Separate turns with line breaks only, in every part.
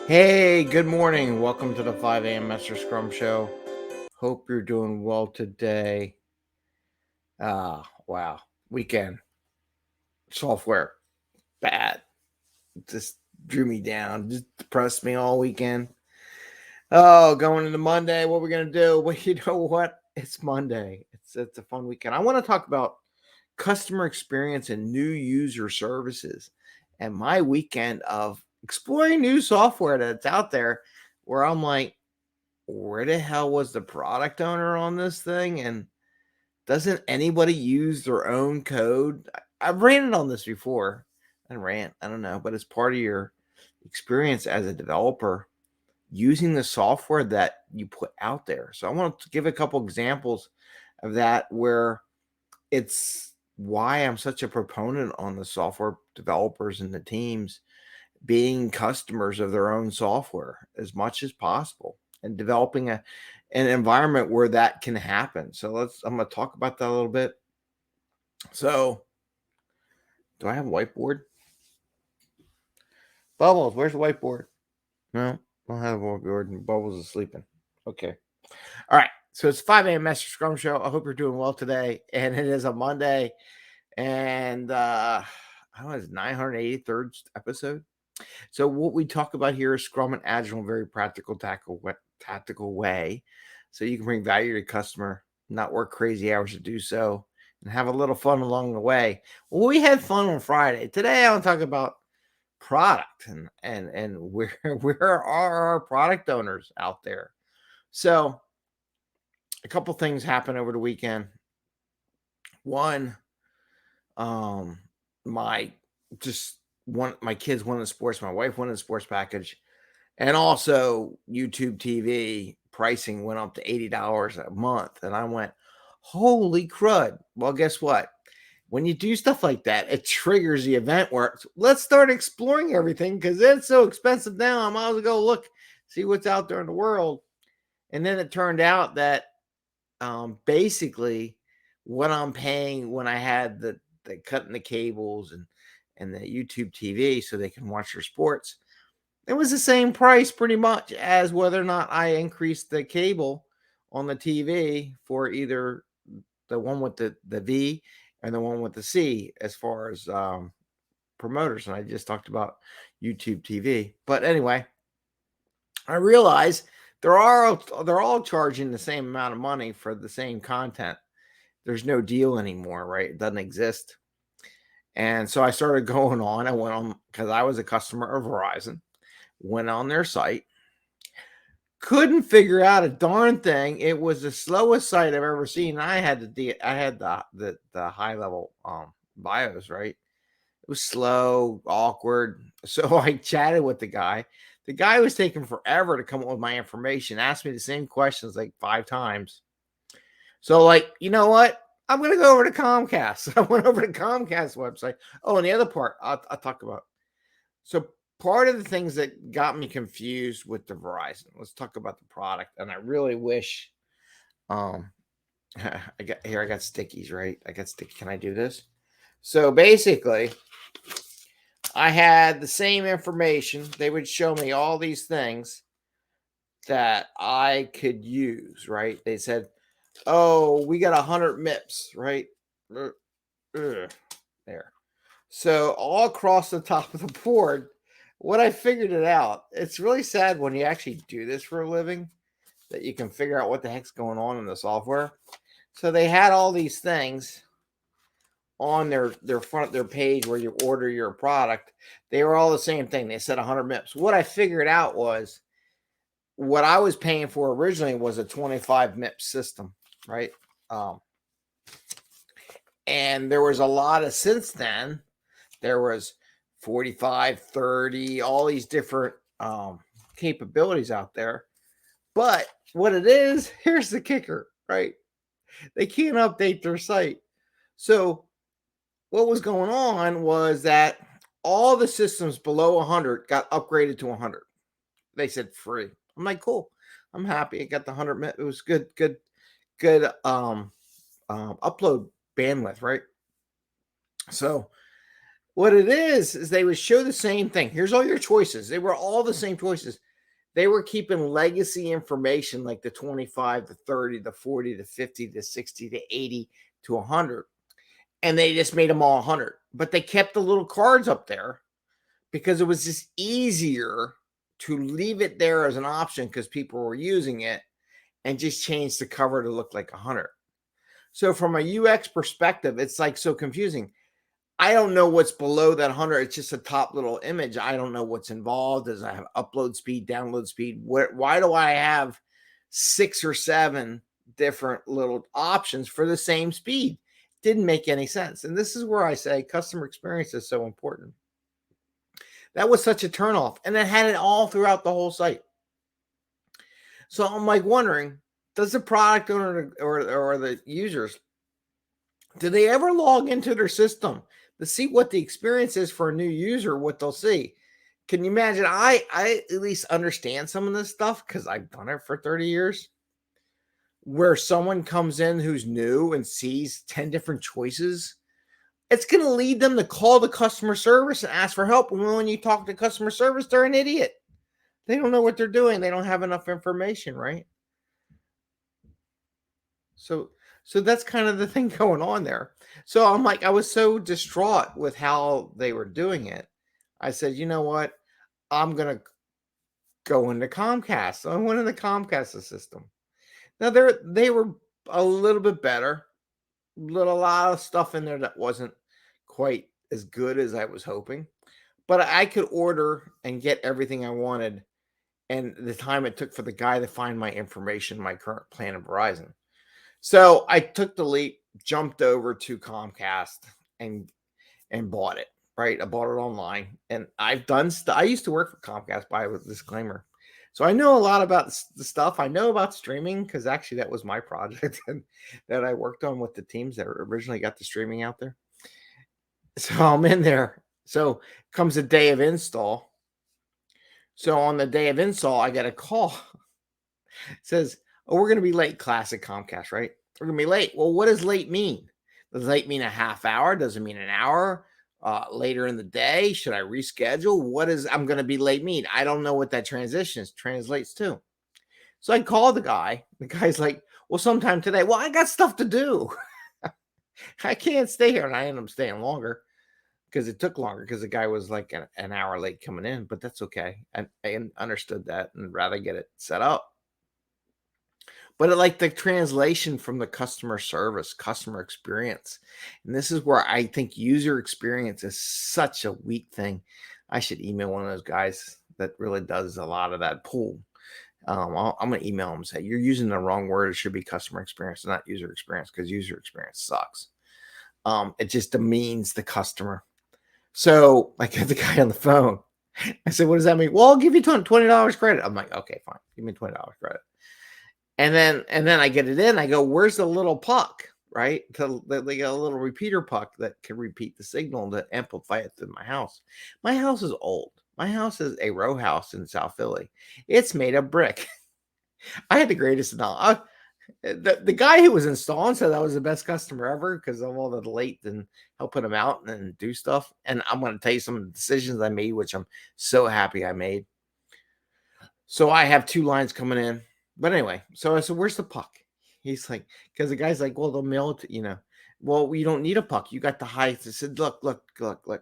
Hey, good morning. Welcome to the 5 a.m. Master Scrum Show. Hope you're doing well today. Wow. Weekend software bad. Just drew me down, just depressed me all weekend. Oh, going into Monday, what we're gonna do? Well, you know what? It's Monday. It's a fun weekend. I want to talk about customer experience and new user services and my weekend of exploring new software that's out there where I'm like, where the hell was the product owner on this thing? And doesn't anybody use their own code? I've ran it on this before. I don't know, but it's part of your experience as a developer using the software that you put out there. So I want to give a couple examples of that where it's why I'm such a proponent on the software developers and the teams being customers of their own software as much as possible and developing an environment where that can happen. So I'm going to talk about that a little bit. So, do I have a whiteboard? Bubbles, where's the whiteboard? No, I don't have a whiteboard and Bubbles is sleeping. Okay. All right. So it's 5 a.m. Master Scrum Show. I hope you're doing well today. And it is a Monday. And I don't know, it's 983rd episode. So what we talk about here is Scrum and Agile in a very practical, tactical way. So you can bring value to your customer, not work crazy hours to do so, and have a little fun along the way. Well, we had fun on Friday. Today I want to talk about product and where are our product owners out there. So a couple things happened over the weekend. One, um, my my kids wanted sports, my wife wanted a sports package. And also YouTube TV pricing went up to $80 a month. And I went, holy crud. Well, guess what? When you do stuff like that, it triggers the event where let's start exploring everything because it's so expensive now. I might as well go look, see what's out there in the world. And then it turned out that basically what I'm paying when I had the cutting the cables and the YouTube TV so they can watch their sports, it was the same price pretty much as whether or not I increased the cable on the TV for either the one with the V and the one with the C as far as promoters. And I just talked about YouTube TV. But anyway, I realize they're all charging the same amount of money for the same content. There's no deal anymore, right? It doesn't exist. And so I started going on. I went on because I was a customer of Verizon, went on their site, couldn't figure out a darn thing. It was the slowest site I've ever seen. I had the high level bios, right? It was slow, awkward. So I chatted with the guy. The guy was taking forever to come up with my information, asked me the same questions like 5 times. So, like, you know what? I'm gonna go over to Comcast. I went over to Comcast website. Oh, and the other part I'll talk about. So part of the things that got me confused with the Verizon, let's talk about the product. And I really wish um I got stickies, right? I got sticky. Can I do this? So basically, I had the same information. They would show me all these things that I could use, right? They said, oh, we got 100 MIPS, right? There. So all across the top of the board, what I figured it out. It's really sad when you actually do this for a living that you can figure out what the heck's going on in the software. So they had all these things on their front their page where you order your product. They were all the same thing. They said 100 MIPS. What I figured out was what I was paying for originally was a 25 MIPS system, right? And there was a lot of since then. There was 45, 30, all these different capabilities out there. But what it is, here's the kicker, right? They can't update their site. So what was going on was that all the systems below 100 got upgraded to 100. They said free. I'm like, cool. I'm happy. I got the 100. It was good upload bandwidth, right? So What it is they would show the same thing. Here's all your choices. They were all the same choices. They were keeping legacy information like the 25, the 30, the 40, the 50, the 60, the 80 to 100. And they just made them all 100. But they kept the little cards up there because it was just easier to leave it there as an option because people were using it and just change the cover to look like 100. So from a UX perspective, it's like so confusing. I don't know what's below that 100. It's just a top little image. I don't know what's involved. Does I have upload speed, download speed? Why do I have 6 or 7 different little options for the same speed? Didn't make any sense. And this is where I say customer experience is so important. That was such a turnoff. And it had it all throughout the whole site. So I'm like wondering, does the product owner or the users, do they ever log into their system to see what the experience is for a new user, what they'll see? Can you imagine? I at least understand some of this stuff because I've done it for 30 years. Where someone comes in who's new and sees 10 different choices, it's going to lead them to call the customer service and ask for help. And when you talk to customer service, they're an idiot. They don't know what they're doing. They don't have enough information, right? So that's kind of the thing going on there. So I'm like, I was so distraught with how they were doing it. I said, you know what? I'm going to go into Comcast. So I went into the Comcast system. Now they were a little bit better. A lot of stuff in there that wasn't quite as good as I was hoping. But I could order and get everything I wanted. And the time it took for the guy to find my information, my current plan of Verizon. So I took the leap, jumped over to Comcast and bought it, right? I bought it online. And I've done I used to work for Comcast, by with disclaimer. So I know a lot about the stuff. I know about streaming because actually that was my project that I worked on with the teams that originally got the streaming out there. So I'm in there. So comes the day of install. So on the day of install, I get a call. It says, oh, we're going to be late, classic Comcast, right? We're going to be late. Well, what does late mean? Does late mean a half hour? Does it mean an hour? Later in the day? Should I reschedule? What is I'm going to be late mean? I don't know what that translates to. So I called the guy. The guy's like, well, sometime today. Well, I got stuff to do. I can't stay here. And I ended up staying longer because it took longer because the guy was like an hour late coming in, but that's okay. I understood that and rather get it set up. But like the translation from the customer service, customer experience. And this is where I think user experience is such a weak thing. I should email one of those guys that really does a lot of that pool. I'm going to email them and say, you're using the wrong word. It should be customer experience, not user experience, because user experience sucks. It just demeans the customer. So I get the guy on the phone. I said, what does that mean? Well, I'll give you $20 credit. I'm like, okay, fine. Give me $20 credit. And then I get it in. I go, where's the little puck, right? They got a little repeater puck that can repeat the signal to amplify it through my house. My house is old. My house is a row house in South Philly. It's made of brick. I had the greatest knowledge. The guy who was installing said I was the best customer ever because of all the late and helping him out and do stuff. And I'm going to tell you some of the decisions I made, which I'm so happy I made. So I have 2 lines coming in. But anyway, so I said, where's the puck? He's like, because the guy's like, well, they'll mail it to, well, you don't need a puck. You got the height. I said, look.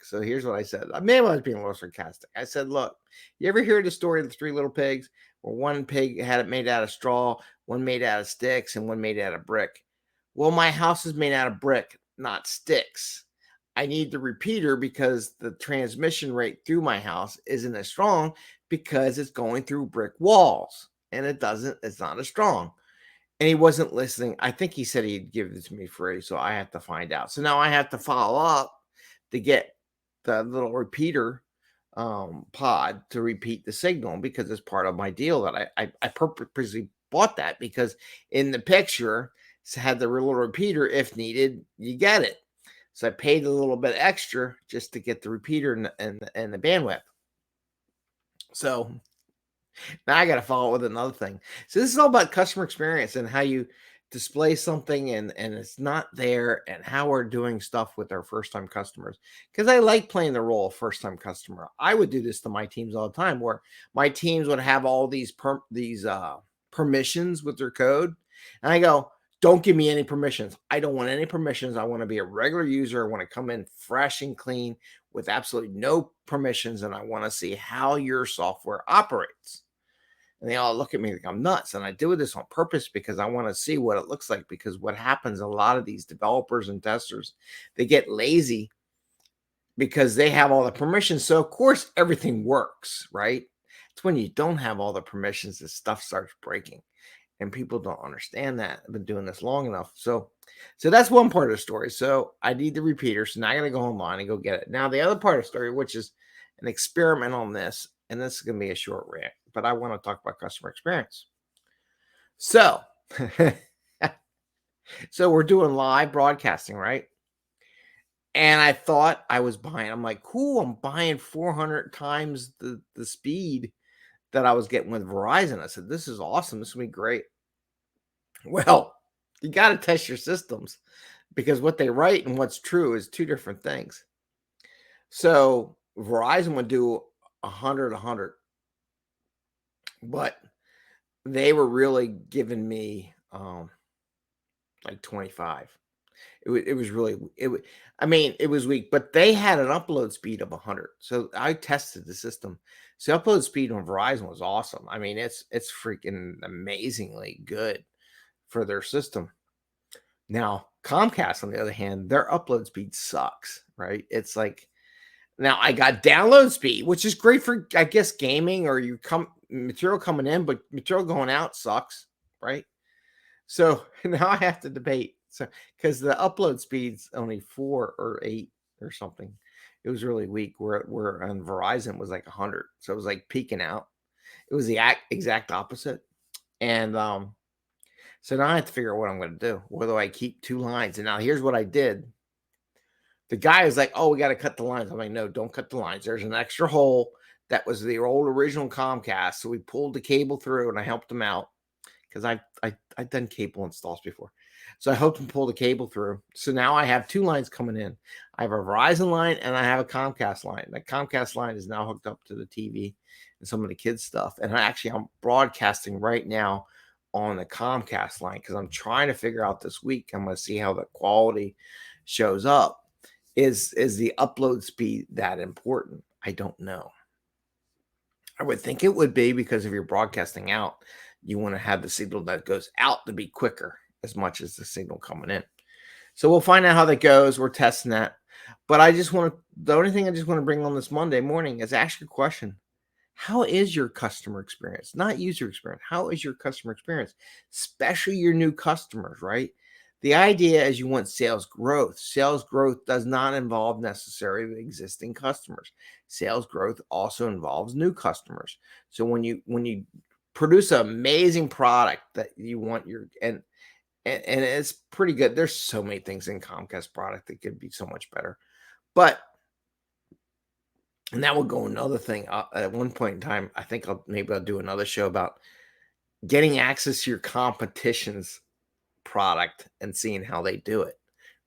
So here's what I said. Maybe I was being a little sarcastic. I said, look, you ever hear the story of the 3 little pigs where one pig had it made out of straw, one made out of sticks, and one made out of brick? Well, my house is made out of brick, not sticks. I need the repeater because the transmission rate through my house isn't as strong because it's going through brick walls. And it's not as strong. And he wasn't listening. I think he said he'd give it to me free. So I have to find out. So now I have to follow up to get the little repeater pod to repeat the signal because it's part of my deal that I purposely bought that because in the picture it had the little repeater. If needed, you get it. So I paid a little bit extra just to get the repeater and the bandwidth. So now I got to follow it with another thing. So this is all about customer experience and how you display something and it's not there, and how we're doing stuff with our first time customers, because I like playing the role of first time customer. I would do this to my teams all the time, where my teams would have all these permissions with their code, and I go, don't give me any permissions. I don't want any permissions. I want to be a regular user. I want to come in fresh and clean with absolutely no permissions, and I want to see how your software operates. And they all look at me like I'm nuts. And I do this on purpose because I want to see what it looks like. Because what happens, a lot of these developers and testers, they get lazy because they have all the permissions. So, of course, everything works, right? It's when you don't have all the permissions that stuff starts breaking. And people don't understand that. I've been doing this long enough. So that's one part of the story. So I need the repeater. So now I got to go online and go get it. Now, the other part of the story, which is an experiment on this, and this is going to be a short rant, but I want to talk about customer experience. So, so we're doing live broadcasting, right? And I thought I was buying, I'm like, cool, I'm buying 400 times the speed that I was getting with Verizon. I said, this is awesome. This will be great. Well, you got to test your systems, because what they write and what's true is two different things. So Verizon would do 100, but they were really giving me like 25. It was really, it was weak, but they had an upload speed of 100. So I tested the system. So upload speed on Verizon was awesome. I mean, it's freaking amazingly good for their system. Now, Comcast, on the other hand, their upload speed sucks, right? It's like, now I got download speed, which is great for, I guess, gaming, or material coming in, but material going out sucks, right? So now I have to debate. So, because the upload speed's only 4 or 8 or something. It was really weak. Where on Verizon was like 100. So it was like peaking out. It was the exact opposite. And so now I have to figure out what I'm going to do. Whether I keep 2 lines. And now here's what I did. The guy is like, oh, we got to cut the lines. I'm like, no, don't cut the lines. There's an extra hole that was the old original Comcast. So we pulled the cable through, and I helped him out, because I've done cable installs before. So I helped him pull the cable through. So now I have 2 lines coming in. I have a Verizon line and I have a Comcast line. That Comcast line is now hooked up to the TV and some of the kids' stuff. And I'm broadcasting right now on the Comcast line, because I'm trying to figure out this week. I'm going to see how the quality shows up. Is the upload speed that important? I don't know. I would think it would be, because if you're broadcasting out, you want to have the signal that goes out to be quicker as much as the signal coming in. So we'll find out how that goes. We're testing that. But the only thing I just want to bring on this Monday morning is ask your question. How is your customer experience? Not user experience. How is your customer experience? Especially your new customers, right? The idea is you want sales growth. Sales growth does not involve necessarily existing customers. Sales growth also involves new customers. So when you produce an amazing product that you want and it's pretty good. There's so many things in Comcast product that could be so much better. But, and that will go another thing. At one point in time, I think I'll do another show about getting access to your competition's product and seeing how they do it,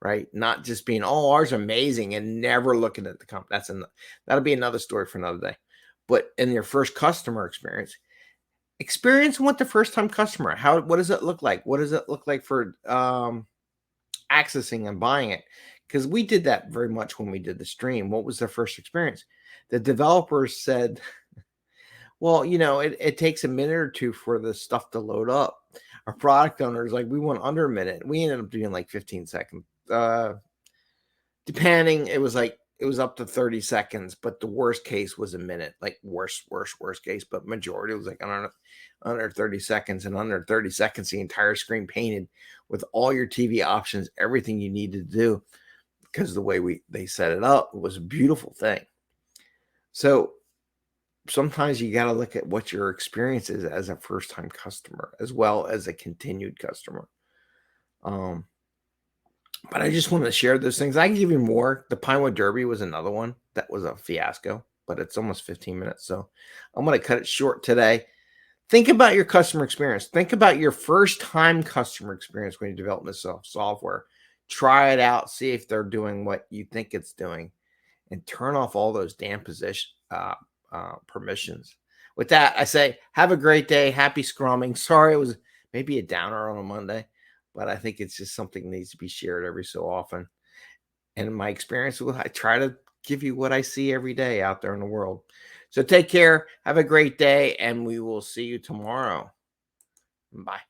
right? Not just being, oh, ours are amazing, and never looking at the comp. That'll be another story for another day. But in your first customer experience with the first time customer. What does it look like? What does it look like for accessing and buying it? Because we did that very much when we did the stream. What was their first experience? The developers said, well, it takes a minute or 2 for the stuff to load up. Our product owners, like, we want under a minute. We ended up doing like 15 seconds. Depending, it was up to 30 seconds, but the worst case was a minute, like worst case, but majority was like under 30 seconds, and under 30 seconds, the entire screen painted with all your TV options, everything you needed to do, because the way they set it up, it was a beautiful thing. So sometimes you got to look at what your experience is as a first-time customer, as well as a continued customer. But I just wanted to share those things. I can give you more. The Pinewood Derby was another one that was a fiasco, but it's almost 15 minutes. So I'm going to cut it short today. Think about your customer experience. Think about your first time customer experience when you develop this software. Try it out, see if they're doing what you think it's doing, and turn off all those damn permissions. With that, I say, have a great day. Happy scrumming. Sorry, it was maybe a downer on a Monday, but I think it's just something that needs to be shared every so often. And in my experience, I try to give you what I see every day out there in the world. So take care. Have a great day, and we will see you tomorrow. Bye.